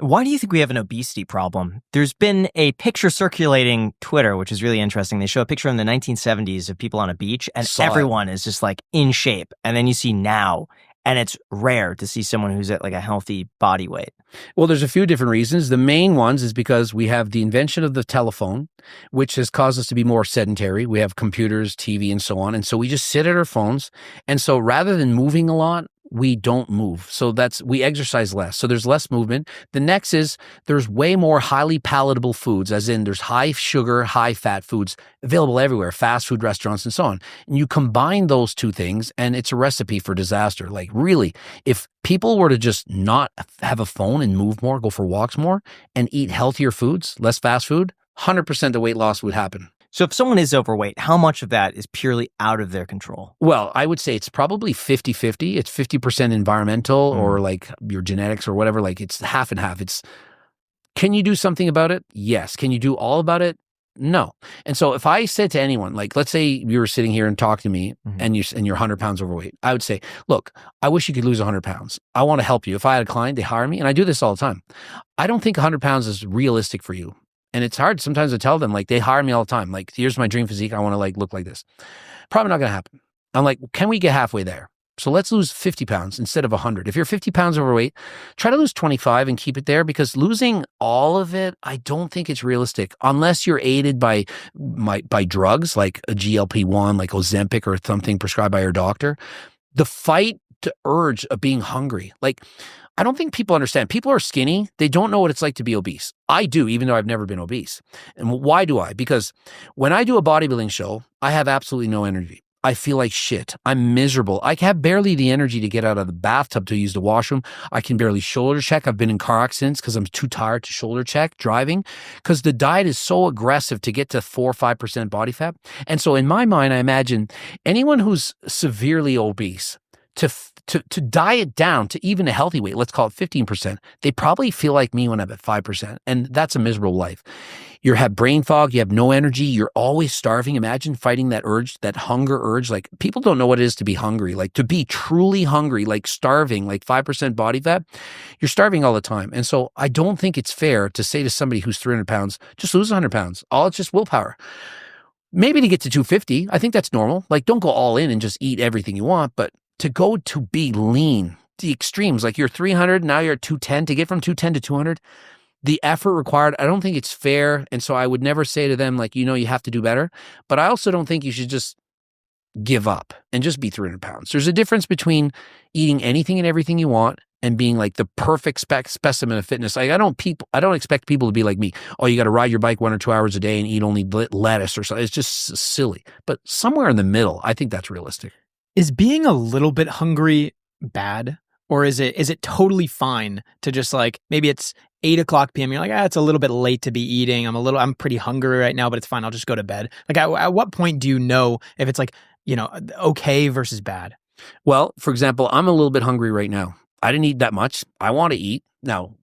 Why do you think we have an obesity problem? There's been a picture circulating Twitter, which is really interesting. They show a picture in the 1970s of people on a beach, and Saw it. everyone is just like in shape. And then you see now, and it's rare to see someone who's at like a healthy body weight. Well, there's a few different reasons. The main ones is because we have the invention of the telephone, which has caused us to be more sedentary. We have computers, TV, and so on. And so we just sit at our phones. And so rather than moving a lot, we don't move. So we exercise less. So there's less movement. The next is there's way more highly palatable foods, as in there's high sugar, high fat foods available everywhere, fast food restaurants and so on. And you combine those two things and it's a recipe for disaster. Like really, if people were to just not have a phone and move more, go for walks more and eat healthier foods, less fast food, 100% the weight loss would happen. So if someone is overweight, how much of that is purely out of their control? Well, I would say it's probably 50-50. It's 50% environmental or like your genetics or whatever. Like it's half and half. Can you do something about it? Yes. Can you do all about it? No. And so if I said to anyone, like, let's say you were sitting here and talking to me and you're 100 pounds overweight, I would say, look, I wish you could lose 100 pounds. I want to help you. If I had a client, they hire me, and I do this all the time. I don't think 100 pounds is realistic for you. And it's hard sometimes to tell them, like, they hire me all the time. Like, here's my dream physique. I want to like look like this. Probably not going to happen. I'm like, can we get halfway there? So let's lose 50 pounds instead of 100. If you're 50 pounds overweight, try to lose 25 and keep it there, because losing all of it, I don't think it's realistic unless you're aided by drugs like a GLP-1, like Ozempic or something prescribed by your doctor. The fight to urge of being hungry, like, I don't think people understand. People are skinny. They don't know what it's like to be obese. I do, even though I've never been obese. And why do I? Because when I do a bodybuilding show, I have absolutely no energy. I feel like shit. I'm miserable. I have barely the energy to get out of the bathtub to use the washroom. I can barely shoulder check. I've been in car accidents because I'm too tired to shoulder check driving, because the diet is so aggressive to get to 4 or 5% body fat. And so in my mind, I imagine anyone who's severely obese, to diet down to even a healthy weight, let's call it 15%, they probably feel like me when I'm at 5%. And that's a miserable life. You have brain fog, you have no energy, you're always starving. Imagine fighting that urge, that hunger urge. Like, people don't know what it is to be hungry, like to be truly hungry, like starving, like 5% body fat. You're starving all the time. And so I don't think it's fair to say to somebody who's 300 pounds, just lose 100 pounds. All it's just willpower. Maybe to get to 250, I think that's normal. Like, don't go all in and just eat everything you want, but to go to be lean, the extremes, like you're 300, now you're at 210, to get from 210 to 200, the effort required, I don't think it's fair. And so I would never say to them, like, you have to do better. But I also don't think you should just give up and just be 300 pounds. There's a difference between eating anything and everything you want and being like the perfect specimen of fitness. Like, I don't expect people to be like me. Oh, you got to ride your bike 1 or 2 hours a day and eat only lettuce or something. It's just silly. But somewhere in the middle, I think that's realistic. Is being a little bit hungry bad? Or is it totally fine to just, like, maybe it's 8:00 p.m. You're like, it's a little bit late to be eating. I'm pretty hungry right now, but it's fine. I'll just go to bed. Like, at what point do you know if it's like, okay versus bad? Well, for example, I'm a little bit hungry right now. I didn't eat that much. I want to eat. Now,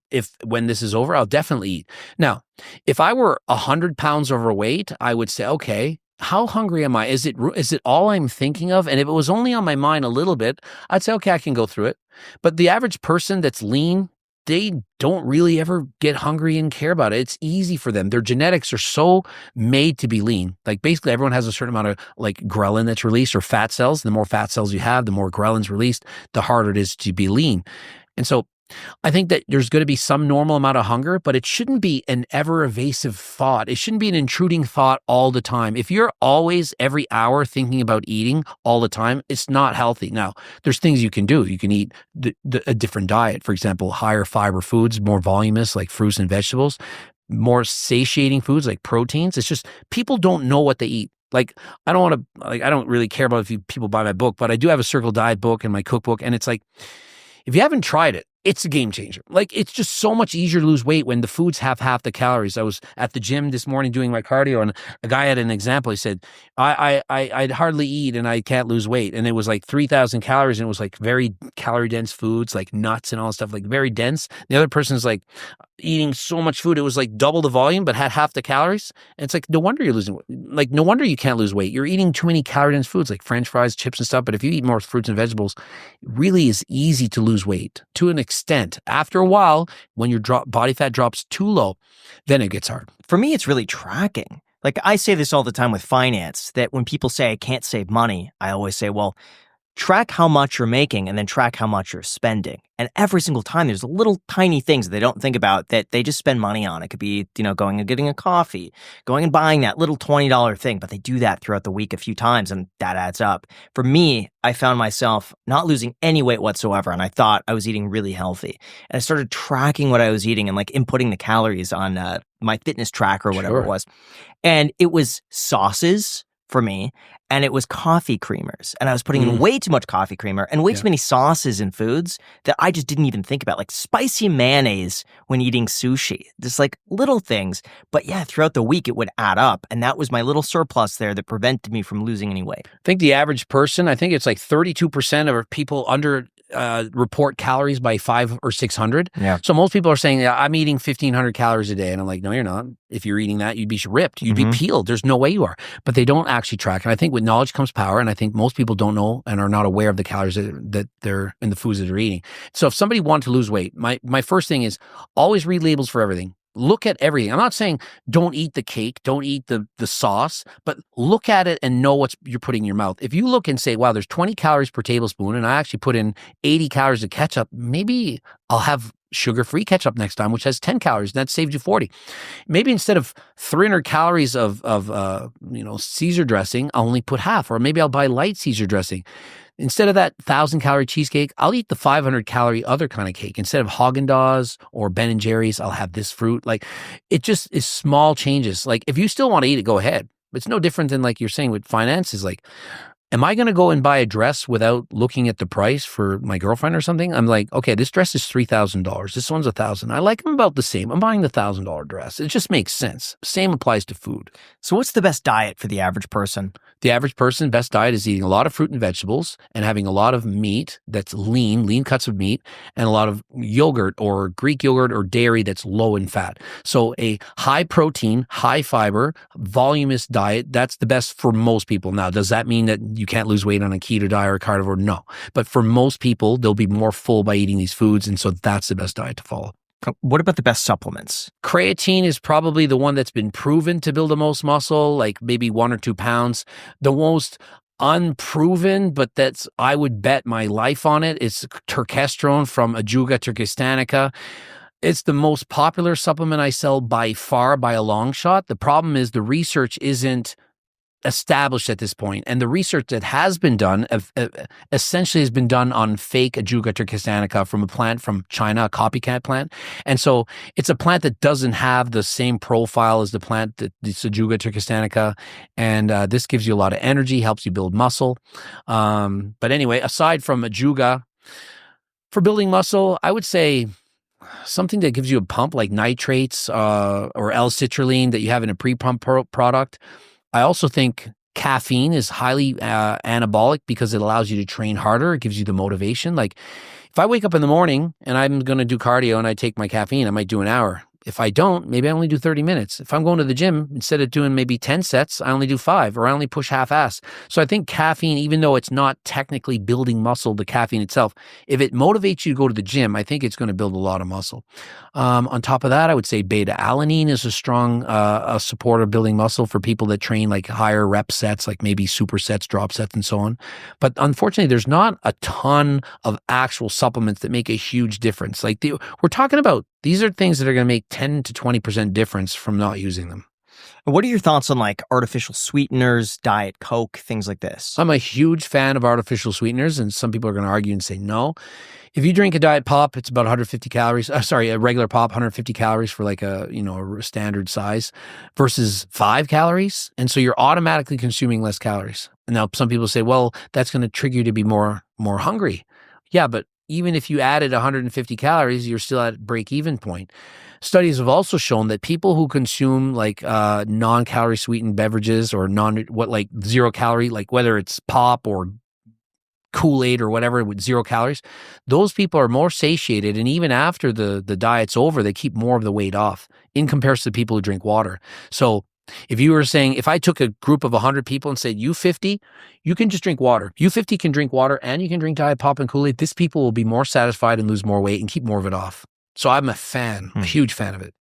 when this is over, I'll definitely eat. Now, if I were 100 pounds overweight, I would say, okay, how hungry am I? Is it all I'm thinking of? And if it was only on my mind a little bit, I'd say, okay, I can go through it. But the average person that's lean, they don't really ever get hungry and care about it. It's easy for them. Their genetics are so made to be lean. Like, basically everyone has a certain amount of like ghrelin that's released, or fat cells. The more fat cells you have, the more ghrelin's released, the harder it is to be lean. And so I think that there's going to be some normal amount of hunger, but it shouldn't be an ever evasive thought. It shouldn't be an intruding thought all the time. If you're always every hour thinking about eating all the time, it's not healthy. Now, there's things you can do. You can eat a different diet. For example, higher fiber foods, more voluminous like fruits and vegetables, more satiating foods like proteins. It's just people don't know what they eat. Like, I don't really care about if people buy my book, but I do have a Circle Diet book and my cookbook. And it's like, if you haven't tried it, it's a game changer. Like, it's just so much easier to lose weight when the foods have half the calories. I was at the gym this morning doing my cardio, and a guy had an example. He said, I'd hardly eat and I can't lose weight. And it was like 3,000 calories, and it was like very calorie dense foods, like nuts and all that stuff, like very dense. The other person's like eating so much food, it was like double the volume, but had half the calories. And it's like, no wonder you're losing weight. Like, no wonder you can't lose weight. You're eating too many calorie dense foods like French fries, chips and stuff. But if you eat more fruits and vegetables, it really is easy to lose weight to an extent. extent. After a while, when your body fat drops too low, then it gets hard. For me, it's really tracking. Like I say this all the time with finance, that when people say I can't save money, I always say, well, track how much you're making and then track how much you're spending. And every single time there's little tiny things that they don't think about that they just spend money on. It could be, going and getting a coffee, going and buying that little $20 thing, but they do that throughout the week a few times and that adds up. For me, I found myself not losing any weight whatsoever and I thought I was eating really healthy. And I started tracking what I was eating and like inputting the calories on my fitness tracker or whatever it was. And it was sauces for me, and it was coffee creamers. And I was putting in way too much coffee creamer and way too many sauces in foods that I just didn't even think about, like spicy mayonnaise when eating sushi. Just like little things. But yeah, throughout the week, it would add up. And that was my little surplus there that prevented me from losing any weight. I think the average person, I think it's like 32% of people report calories by 500 or 600. Yeah. So most people are saying, I'm eating 1,500 calories a day. And I'm like, no, you're not. If you're eating that, you'd be ripped. You'd be peeled. There's no way you are. But they don't actually track. And I think with knowledge comes power. And I think most people don't know and are not aware of the calories that they're in the foods that they're eating. So if somebody wanted to lose weight, my first thing is always read labels for everything. Look at everything. I'm not saying don't eat the cake, don't eat the sauce, but look at it and know what you're putting in your mouth. If you look and say, wow, there's 20 calories per tablespoon and I actually put in 80 calories of ketchup, maybe I'll have sugar-free ketchup next time, which has 10 calories, and that saved you 40. Maybe instead of 300 calories of Caesar dressing, I'll only put half, or maybe I'll buy light Caesar dressing. Instead of that 1,000-calorie cheesecake, I'll eat the 500-calorie other kind of cake. Instead of Haagen-Dazs or Ben & Jerry's, I'll have this fruit. Like, it just is small changes. Like, if you still want to eat it, go ahead. It's no different than like you're saying with finances. Like, am I going to go and buy a dress without looking at the price for my girlfriend or something? I'm like, okay, this dress is $3,000. This one's $1,000. I like them about the same. I'm buying the $1,000 dress. It just makes sense. Same applies to food. So what's the best diet for the average person? The average person, best diet is eating a lot of fruit and vegetables and having a lot of meat that's lean cuts of meat, and a lot of yogurt or Greek yogurt or dairy that's low in fat. So a high protein, high fiber, voluminous diet, that's the best for most people. Now, does that mean that you can't lose weight on a keto diet or a carnivore? No. But for most people, they'll be more full by eating these foods, and so that's the best diet to follow. What about the best supplements? Creatine is probably the one that's been proven to build the most muscle, like maybe 1 or 2 pounds. The most unproven, but that's, I would bet my life on it, is turkesterone from Ajuga turkestanica. It's the most popular supplement I sell by far, by a long shot. The problem is the research isn't established at this point, and the research that has been done essentially has been done on fake Ajuga turkestanica from a plant from China, a copycat plant. And so it's a plant that doesn't have the same profile as the plant that this Ajuga turkestanica, and this gives you a lot of energy, helps you build muscle. But anyway, aside from Ajuga, for building muscle, I would say something that gives you a pump like nitrates or L-citrulline that you have in a pre-pump product. I also think caffeine is highly anabolic because it allows you to train harder. It gives you the motivation. Like if I wake up in the morning and I'm going to do cardio and I take my caffeine, I might do an hour. If I don't, maybe I only do 30 minutes. If I'm going to the gym, instead of doing maybe 10 sets, I only do 5, or I only push half-ass. So I think caffeine, even though it's not technically building muscle, the caffeine itself, if it motivates you to go to the gym, I think it's going to build a lot of muscle. On top of that, I would say beta-alanine is a strong supporter of building muscle for people that train like higher rep sets, like maybe supersets, drop sets, and so on. But unfortunately, there's not a ton of actual supplements that make a huge difference. Like we're talking about, these are things that are going to make 10 to 20% difference from not using them. What are your thoughts on like artificial sweeteners, Diet Coke, things like this? I'm a huge fan of artificial sweeteners, and some people are going to argue and say no. If you drink a diet pop, it's about 150 calories. A regular pop, 150 calories for like a standard size versus 5 calories. And so you're automatically consuming less calories. And now some people say, well, that's going to trigger you to be more hungry. Yeah, but even if you added 150 calories, you're still at break-even point. Studies have also shown that people who consume like non-calorie sweetened beverages or like 0 calorie, like whether it's pop or Kool-Aid or whatever with 0 calories, those people are more satiated, and even after the diet's over, they keep more of the weight off in comparison to people who drink water. So If you were saying, if I took a group of 100 people and said, you 50, you can just drink water. You 50 can drink water and you can drink Diet Pop and Kool-Aid. These people will be more satisfied and lose more weight and keep more of it off. So I'm a fan, a huge fan of it.